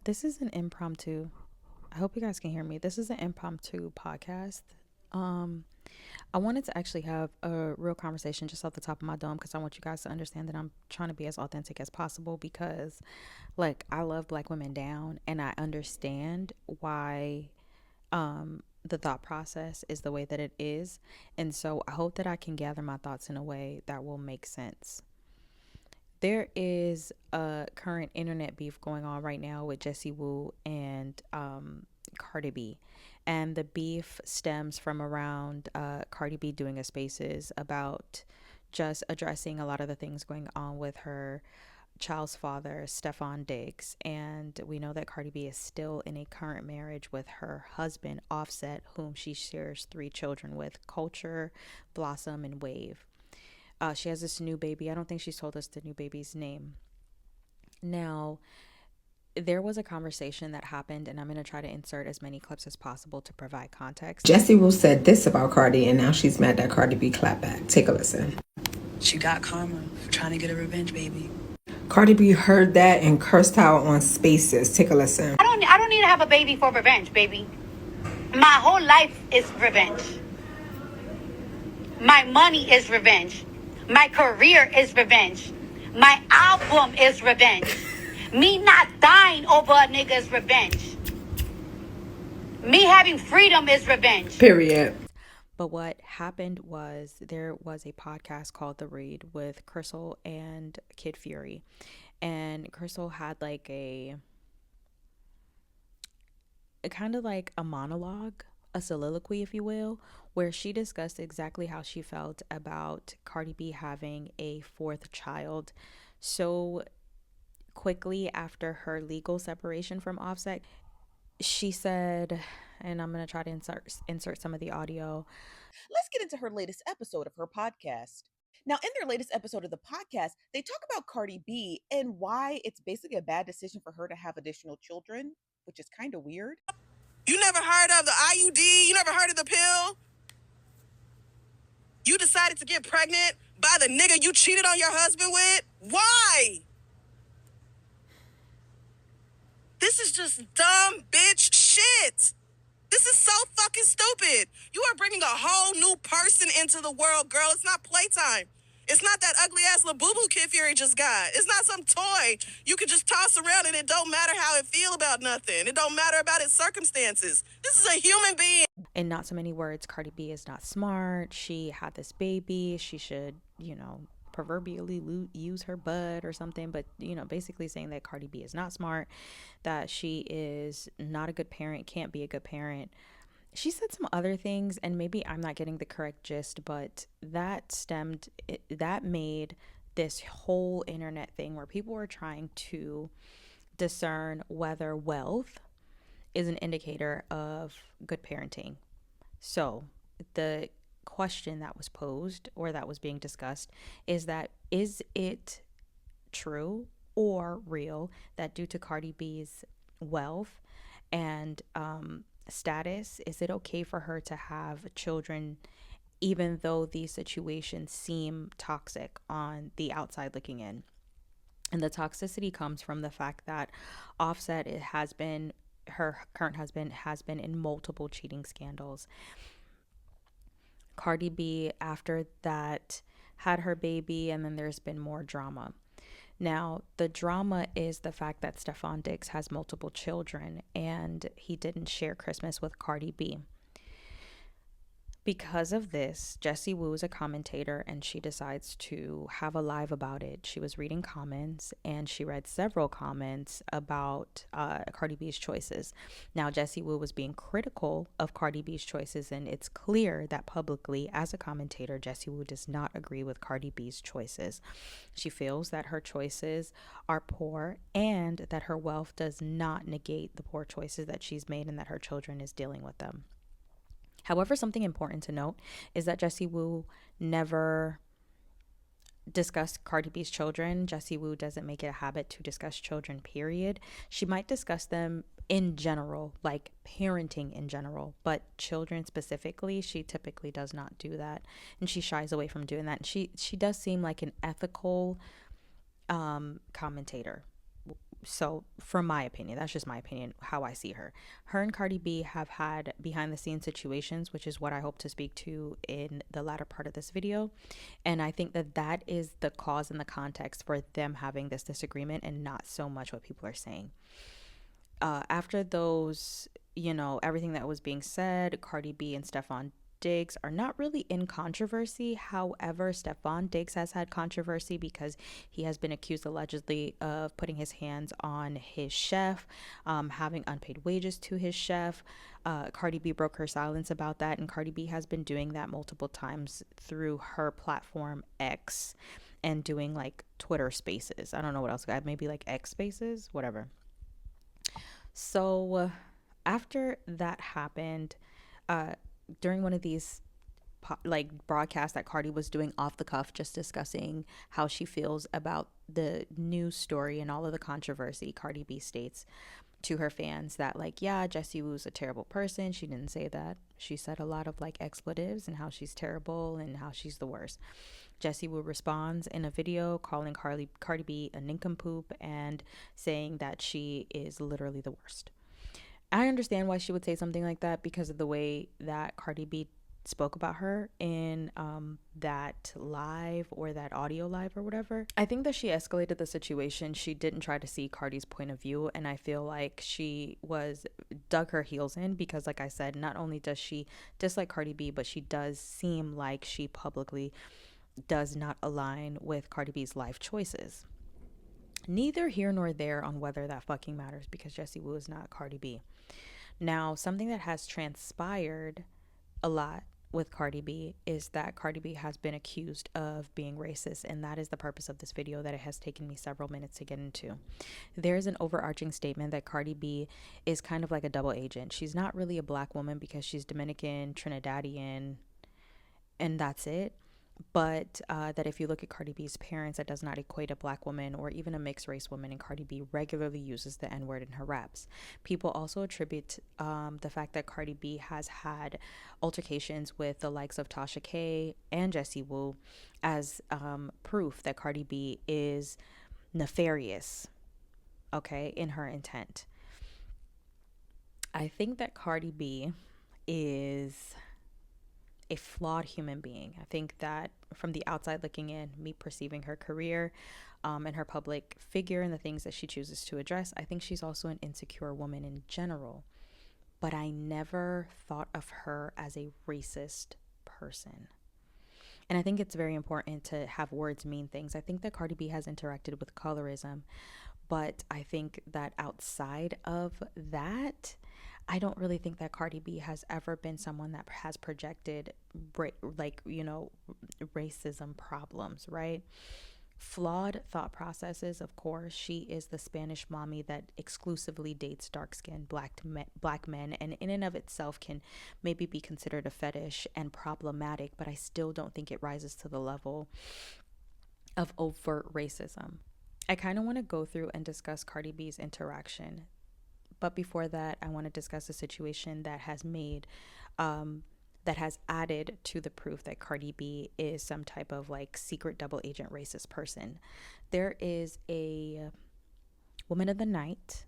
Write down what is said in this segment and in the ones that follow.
This is an impromptu. I hope you guys can hear me. This is an impromptu podcast. Um, I wanted to actually have a real conversation just off the top of my dome because I want you guys to understand that I'm trying to be as authentic as possible because, like, I love Black women down and I understand why the thought process is the way that it is. And so I hope that I can gather my thoughts in a way that will make sense. There is a current internet beef going on right now with Jessie Woo and Cardi B. And the beef stems from around Cardi B doing a spaces about just addressing a lot of the things going on with her child's father, Stefan Diggs. And we know that Cardi B is still in a current marriage with her husband, Offset, whom she shares three children with: Culture, Blossom, and Wave. She has this new baby. I don't think she's told us the new baby's name. Now, there was a conversation that happened, and I'm going to try to insert as many clips as possible to provide context. Jessie Woo said this about Cardi, and now she's mad that Cardi B clapped back. Take a listen. She got karma for trying to get a revenge baby. Cardi B heard that and cursed out on Spaces. Take a listen. I don't need to have a baby for revenge, baby. My whole life is revenge. My money is revenge. My career is revenge. My album is revenge. Me not dying over a nigga is revenge. Me having freedom is revenge. Period. But what happened was there was a podcast called The Read with Crystal and Kid Fury. And Crystal had like a kind of like a monologue, a soliloquy, if you will, where she discussed exactly how she felt about Cardi B having a fourth child so quickly after her legal separation from Offset. She said, and I'm going to try to insert some of the audio. Let's get into her latest episode of her podcast. Now, in their latest episode of the podcast, they talk about Cardi B and why it's basically a bad decision for her to have additional children, which is kind of weird. You never heard of the IUD? You never heard of the pill? You decided to get pregnant by the nigga you cheated on your husband with? Why? This is just dumb bitch shit. This is so fucking stupid. You are bringing a whole new person into the world, girl. It's not playtime. It's not that ugly ass Labubu Kid Fury just got. It's not some toy you could just toss around and it don't matter how it feel about nothing. It don't matter about its circumstances. This is a human being. In not so many words, Cardi B is not smart. She had this baby. She should, proverbially use her butt or something. But, basically saying that Cardi B is not smart, that she is not a good parent, can't be a good parent. She said some other things, and maybe I'm not getting the correct gist, but that made this whole internet thing where people were trying to discern whether wealth is an indicator of good parenting. So the question that was posed or that was being discussed is it true or real that due to Cardi B's wealth and status, is it okay for her to have children even though these situations seem toxic on the outside looking in? And the toxicity comes from the fact that Offset her current husband has been in multiple cheating scandals. Cardi B, after that, had her baby, and then there's been more drama. Now, the drama is the fact that Stefan Diggs has multiple children, and he didn't share Christmas with Cardi B. Because of this, Jessie Woo is a commentator and she decides to have a live about it. She was reading comments and she read several comments about Cardi B's choices. Now, Jessie Woo was being critical of Cardi B's choices, and it's clear that publicly, as a commentator, Jessie Woo does not agree with Cardi B's choices. She feels that her choices are poor and that her wealth does not negate the poor choices that she's made and that her children is dealing with them. However, something important to note is that Jessie Woo never discussed Cardi B's children. Jessie Woo doesn't make it a habit to discuss children, period. She might discuss them in general, like parenting in general, but children specifically, she typically does not do that. And she shies away from doing that. And she does seem like an ethical commentator. so from my opinion, that's just my opinion, how I see her. Her and Cardi B have had behind the scenes situations, which is what I hope to speak to in the latter part of this video. And I think that that is the cause and the context for them having this disagreement, and not so much what people are saying. After those, everything that was being said, Cardi B and Stefan Diggs are not really in controversy. However, Stefan Diggs has had controversy because he has been accused allegedly of putting his hands on his chef, having unpaid wages to his chef. Cardi B broke her silence about that, and Cardi B has been doing that multiple times through her platform X and doing like Twitter spaces. I don't know what else, maybe like X spaces, whatever. So after that happened, during one of these broadcasts that Cardi was doing off the cuff, just discussing how she feels about the news story and all of the controversy, Cardi B states to her fans that yeah, Jessie Woo's a terrible person. She didn't say that. She said a lot of expletives and how she's terrible and how she's the worst. Jessie Woo responds in a video calling Cardi B a nincompoop and saying that she is literally the worst. I understand why she would say something like that because of the way that Cardi B spoke about her in that live or that audio live or whatever. I think that she escalated the situation. She didn't try to see Cardi's point of view, and I feel like she dug her heels in because, like I said, not only does she dislike Cardi B, but she does seem like she publicly does not align with Cardi B's life choices. Neither here nor there on whether that fucking matters, because Jessie Woo is not Cardi B. Now, something that has transpired a lot with Cardi B is that Cardi B has been accused of being racist, and that is the purpose of this video that it has taken me several minutes to get into. There's an overarching statement that Cardi B is kind of like a double agent. She's not really a black woman because she's Dominican, Trinidadian, and that's it. But that if you look at Cardi B's parents, that does not equate a black woman or even a mixed race woman, and Cardi B regularly uses the N-word in her raps. People also attribute the fact that Cardi B has had altercations with the likes of Tasha K and Jessie Woo as proof that Cardi B is nefarious, okay, in her intent. I think that Cardi B is a flawed human being. I think that from the outside looking in, me perceiving her career and her public figure and the things that she chooses to address, I think she's also an insecure woman in general. But I never thought of her as a racist person. And I think it's very important to have words mean things. I think that Cardi B has interacted with colorism, but I think that outside of that, I don't really think that Cardi B has ever been someone that has projected racism problems, right? Flawed thought processes, of course. She is the Spanish mommy that exclusively dates dark-skinned black men, and in and of itself can maybe be considered a fetish and problematic, but I still don't think it rises to the level of overt racism. I kind of want to go through and discuss Cardi B's interaction. But before that, I want to discuss a situation that has added to the proof that Cardi B is some type of secret double agent racist person. There is a woman of the night,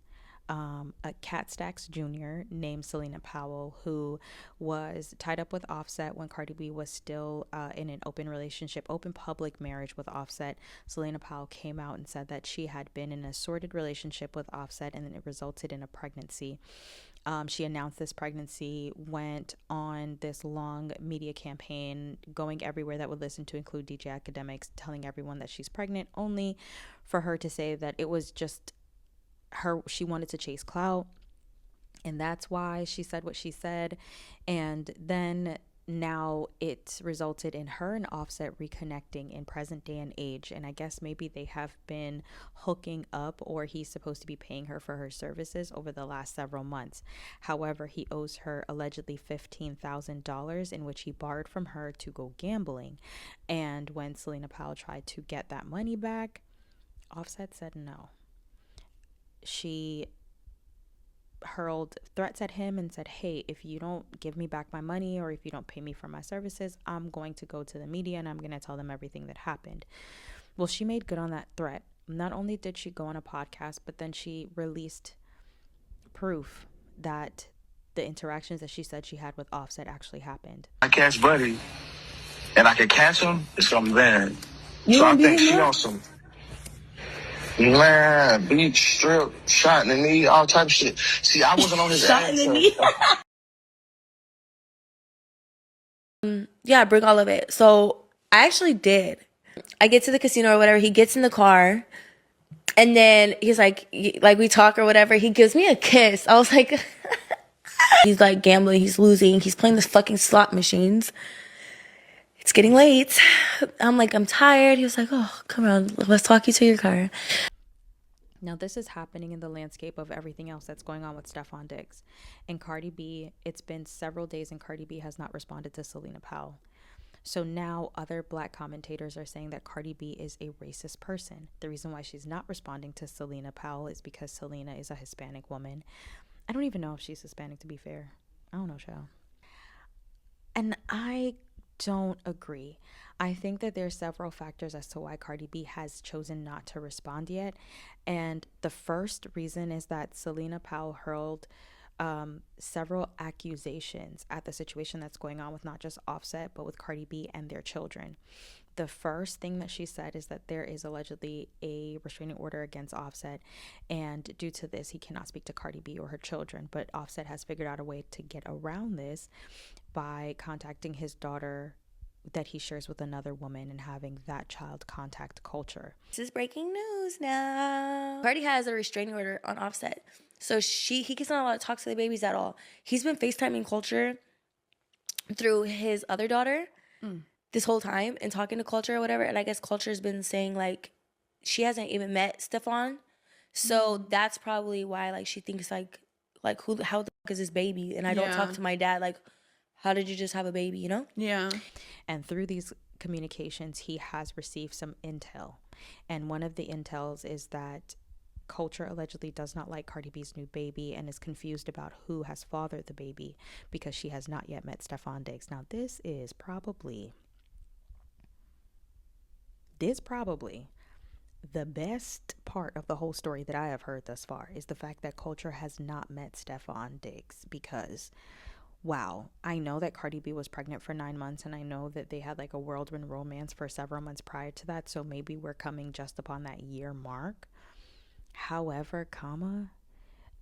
a Cat Stacks Jr. named Selena Powell, who was tied up with Offset when Cardi B was still in an open public marriage with Offset. Selena Powell came out and said that she had been in a sordid relationship with Offset and then it resulted in a pregnancy. She announced this pregnancy, went on this long media campaign, going everywhere that would listen to, include DJ Academics, telling everyone that she's pregnant, only for her to say that it was just she wanted to chase clout, and that's why she said what she said. And then now it resulted in her and Offset reconnecting in present day and age, and I guess maybe they have been hooking up, or he's supposed to be paying her for her services over the last several months. However, he owes her allegedly $15,000 in which he borrowed from her to go gambling, and when Selena Powell tried to get that money back, Offset said no. She hurled threats at him and said, hey, if you don't give me back my money or if you don't pay me for my services, I'm going to go to the media and I'm going to tell them everything that happened. Well, she made good on that threat. not only did she go on a podcast, but then she released proof that the interactions that she said she had with Offset actually happened. I catch Buddy, and I can catch him, it's gonna be bad. You So I gonna think beat she him up? on some, man, beat, strip, shot in the knee, all type of shit. See, I wasn't on his Shot ass. in the so- knee. Yeah, bring all of it. So I actually did. I get to the casino or whatever. He gets in the car, and then he's like we talk or whatever. He gives me a kiss. I was like, he's like gambling. He's losing. He's playing the fucking slot machines. It's getting late. I'm like, I'm tired. He was like, oh, come on, let's talk you to your car. Now, this is happening in the landscape of everything else that's going on with Stephon Diggs. And Cardi B, it's been several days and Cardi B has not responded to Selena Powell. So now other black commentators are saying that Cardi B is a racist person. The reason why she's not responding to Selena Powell is because Selena is a Hispanic woman. I don't even know if she's Hispanic, to be fair. I don't know, child. And I don't agree. I think that there's several factors as to why Cardi B has chosen not to respond yet. And the first reason is that Selena Powell hurled several accusations at the situation that's going on with not just Offset, but with Cardi B and their children. The first thing that she said is that there is allegedly a restraining order against Offset, and due to this, he cannot speak to Cardi B or her children. But Offset has figured out a way to get around this by contacting his daughter that he shares with another woman and having that child contact Culture. This is breaking news now. Cardi has a restraining order on Offset. So he gets not allowed to talk to the babies at all. He's been FaceTiming Culture through his other daughter this whole time and talking to Culture or whatever. And I guess Culture's been saying like she hasn't even met Stephon. So that's probably why like she thinks like how the fuck is this baby? And I don't talk to my dad. Like, how did you just have a baby, you know? Yeah. And through these communications, he has received some intel. And one of the intels is that Culture allegedly does not like Cardi B's new baby and is confused about who has fathered the baby because she has not yet met Stephon Diggs. Now, this is probably the best part of the whole story that I have heard thus far is the fact that Culture has not met Stephon Diggs because, wow, I know that Cardi B was pregnant for 9 months and I know that they had like a whirlwind romance for several months prior to that. So maybe we're coming just upon that year mark. However,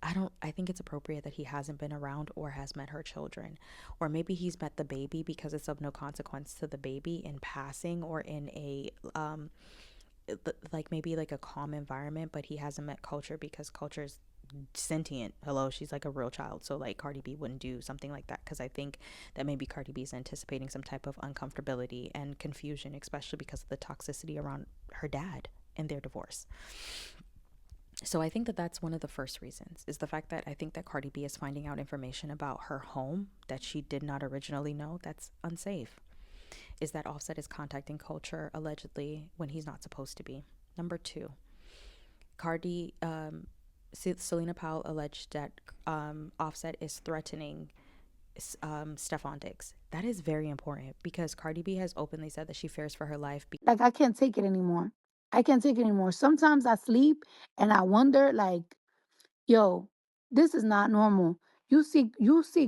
I think it's appropriate that he hasn't been around or has met her children. Or maybe he's met the baby because it's of no consequence to the baby in passing or in a like maybe like a calm environment, but he hasn't met Culture because Culture's sentient. Hello, she's like a real child. So like Cardi B wouldn't do something like that because I think that maybe Cardi B is anticipating some type of uncomfortability and confusion, especially because of the toxicity around her dad and their divorce. So I think that that's one of the first reasons, is the fact that I think that Cardi B is finding out information about her home that she did not originally know that's unsafe. Is that Offset is contacting Culture allegedly when he's not supposed to be. Number two, Selena Powell alleged that Offset is threatening Stephon Diggs. That is very important because Cardi B has openly said that she fears for her life. Like, I can't take it anymore. I can't take it anymore. Sometimes I sleep and I wonder, like, yo, this is not normal. You see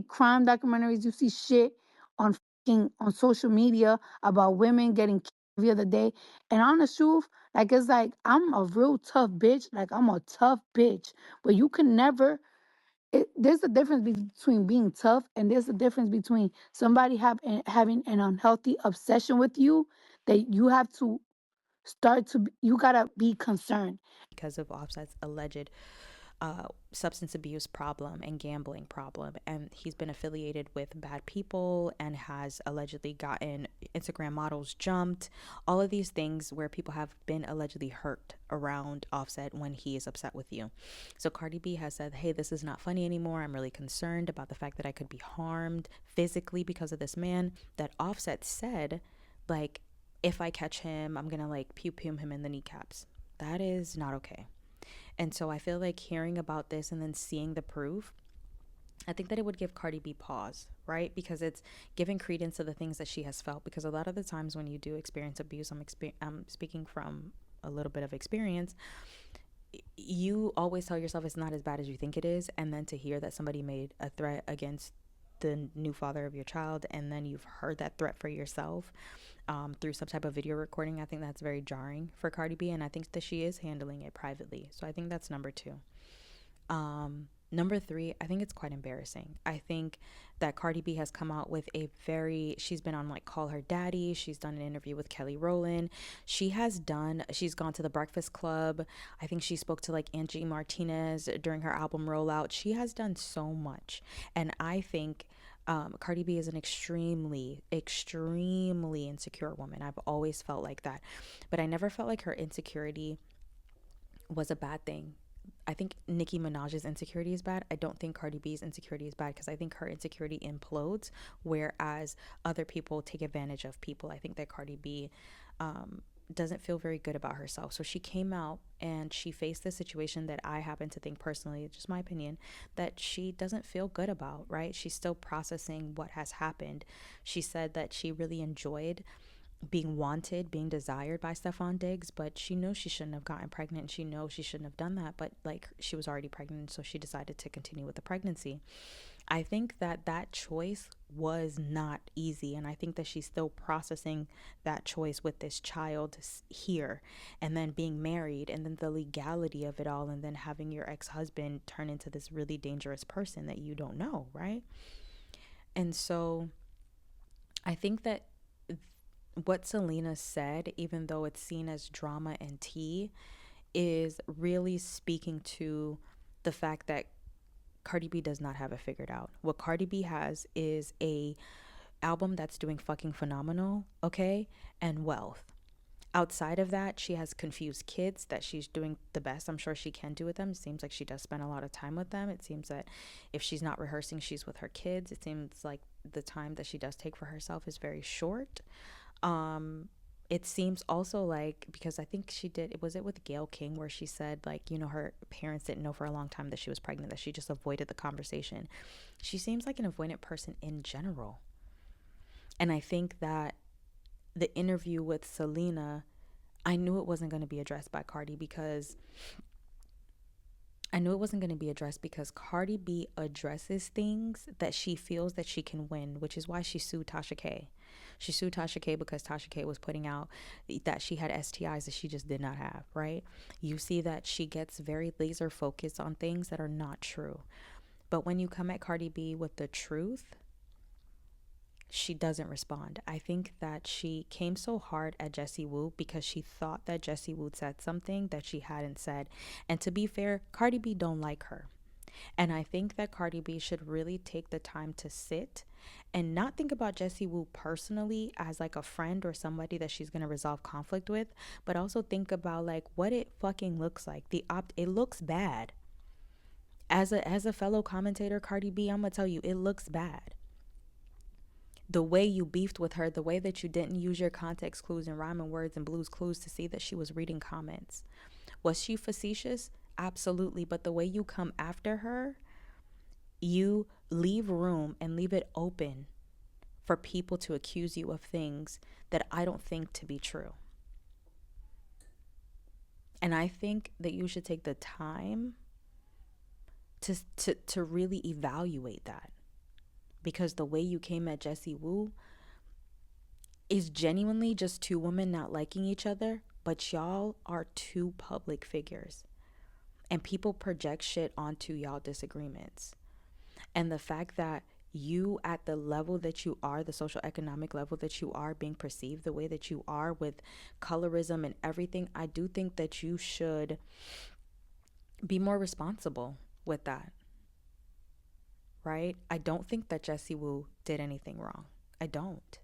crime documentaries, you see shit on social media about women getting killed the other day. And on the truth, like, it's like I'm a real tough bitch. Like, I'm a tough bitch. But you can never there's a difference between being tough and there's a difference between somebody having an unhealthy obsession with you that you have to you gotta be concerned. Because of Offset's alleged substance abuse problem and gambling problem, and he's been affiliated with bad people and has allegedly gotten Instagram models jumped, all of these things where people have been allegedly hurt around Offset when he is upset with you. So Cardi B has said, hey, this is not funny anymore. I'm really concerned about the fact that I could be harmed physically because of this man. That Offset said, like, if I catch him, I'm gonna like pew him in the kneecaps. That is not okay. And so I feel like hearing about this and then seeing the proof, I think that it would give Cardi B pause, right? Because it's giving credence to the things that she has felt. Because a lot of the times when you do experience abuse, I'm speaking from a little bit of experience, you always tell yourself it's not as bad as you think it is. And then to hear that somebody made a threat against the new father of your child, and then you've heard that threat for yourself through some type of video recording, I think that's very jarring for Cardi B. And I think that she is handling it privately. So I think that's number 2. Number 3, I think it's quite embarrassing. I think that Cardi B has come out with she's been on like Call Her Daddy. She's done an interview with Kelly Rowland. She's gone to the Breakfast Club. I think she spoke to like Angie Martinez during her album rollout. She has done so much. And I think Cardi B is an extremely, extremely insecure woman. I've always felt like that. But I never felt like her insecurity was a bad thing. I think Nicki Minaj's insecurity is bad. I don't think Cardi B's insecurity is bad, because I think her insecurity implodes, whereas other people take advantage of people. I think that Cardi B doesn't feel very good about herself. So she came out and she faced this situation that I happen to think personally, just my opinion, that she doesn't feel good about, right? She's still processing what has happened. She said that she really enjoyed being wanted, being desired by Stefon Diggs, but she knows she shouldn't have gotten pregnant, and she knows she shouldn't have done that, but like she was already pregnant, so she decided to continue with the pregnancy. I think that choice was not easy, and I think that she's still processing that choice with this child here, and then being married, and then the legality of it all, and then having your ex-husband turn into this really dangerous person that you don't know, right? And so I think that what Selena said, even though it's seen as drama and tea, is really speaking to the fact that Cardi B does not have it figured out. What Cardi B has is a album that's doing fucking phenomenal, okay, and wealth. Outside of that, she has confused kids that she's doing the best I'm sure she can do with them. It seems like she does spend a lot of time with them. It seems that if she's not rehearsing, she's with her kids. It seems like the time that she does take for herself is very short. It seems also like, because I think was it with Gayle King, where she said like, you know, her parents didn't know for a long time that she was pregnant, that she just avoided the conversation. She seems like an avoidant person in general. And I think that the interview with Selena, I knew it wasn't going to be addressed by Cardi, because Cardi B addresses things that she feels that she can win, which is why she sued Tasha K. She sued Tasha K because Tasha K was putting out that she had STIs that she just did not have, right? You see that she gets very laser focused on things that are not true. But when you come at Cardi B with the truth, she doesn't respond. I think that she came so hard at Jessie Woo because she thought that Jessie Woo said something that she hadn't said. And to be fair, Cardi B don't like her. And I think that Cardi B should really take the time to sit and not think about Jessie Woo personally as like a friend or somebody that she's going to resolve conflict with, but also think about like what it fucking looks like. It looks bad. As a fellow commentator, Cardi B, I'm going to tell you, it looks bad. The way you beefed with her, the way that you didn't use your context clues and rhyming words and Blue's Clues to see that she was reading comments. Was she facetious? Absolutely. But the way you come after her, you leave room and leave it open for people to accuse you of things that I don't think to be true. And I think that you should take the time to really evaluate that. Because the way you came at Jessie Woo is genuinely just two women not liking each other, but y'all are two public figures. And people project shit onto y'all disagreements. And the fact that you, at the level that you are, the social economic level that you are, being perceived the way that you are with colorism and everything, I do think that you should be more responsible with that. Right? I don't think that Jessie Woo did anything wrong. I don't.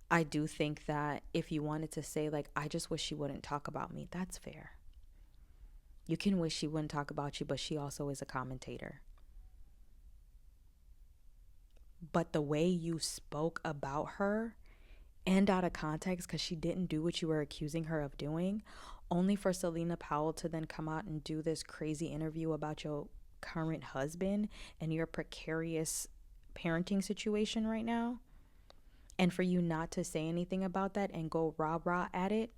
I do think that if you wanted to say like, I just wish she wouldn't talk about me, that's fair. You can wish she wouldn't talk about you, but she also is a commentator. But the way you spoke about her and out of context, because she didn't do what you were accusing her of doing, only for Selena Powell to then come out and do this crazy interview about your current husband and your precarious parenting situation right now, and for you not to say anything about that and go rah-rah at it,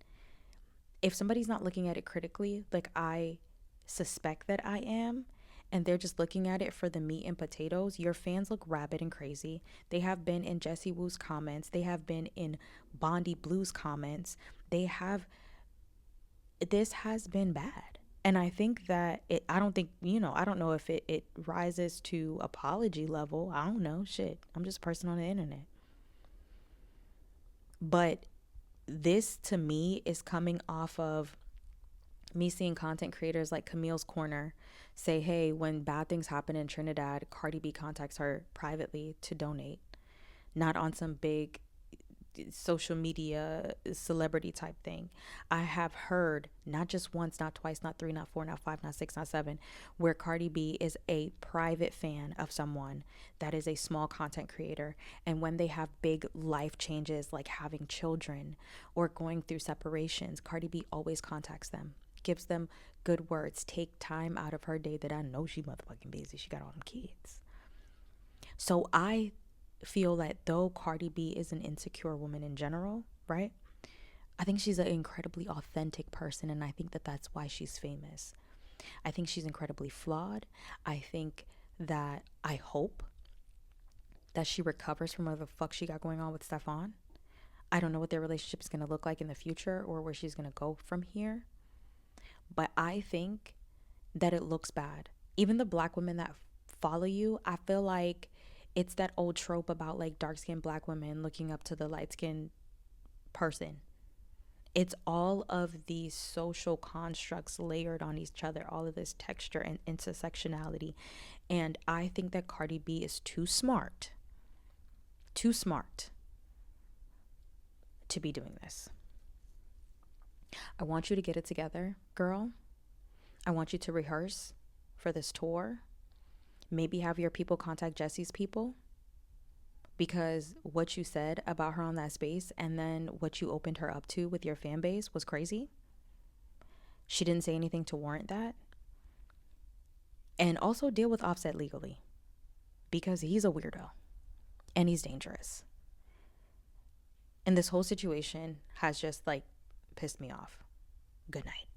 if somebody's not looking at it critically, like I suspect that I am, and they're just looking at it for the meat and potatoes, your fans look rabid and crazy. They have been in Jessie Woo's comments. They have been in Bondi Blue's comments. This has been bad. And I think that I don't think, I don't know if it rises to apology level. I don't know. Shit. I'm just a person on the internet. But this to me is coming off of me seeing content creators like Camille's Corner say, hey, when bad things happen in Trinidad, Cardi B contacts her privately to donate, not on some big social media celebrity type thing. I have heard not just once, not twice, not three, not four, not five, not six, not seven, where Cardi B is a private fan of someone that is a small content creator, and when they have big life changes like having children or going through separations, Cardi B always contacts them, gives them good words, take time out of her day that I know she motherfucking busy, she got all them kids. So I feel that though Cardi B is an insecure woman in general, right? I think she's an incredibly authentic person, and I think that that's why she's famous. I think she's incredibly flawed. I hope that she recovers from whatever the fuck she got going on with Stefan. I don't know what their relationship is going to look like in the future or where she's going to go from here. But I think that it looks bad. Even the black women that follow you, I feel like it's that old trope about like dark-skinned black women looking up to the light-skinned person. It's all of these social constructs layered on each other, all of this texture and intersectionality. And I think that Cardi B is too smart to be doing this. I want you to get it together, girl. I want you to rehearse for this tour. Maybe have your people contact Jessie's people, because what you said about her on that space and then what you opened her up to with your fan base was crazy. She didn't say anything to warrant that. And also deal with Offset legally, because he's a weirdo and he's dangerous. And this whole situation has just like pissed me off. Good night.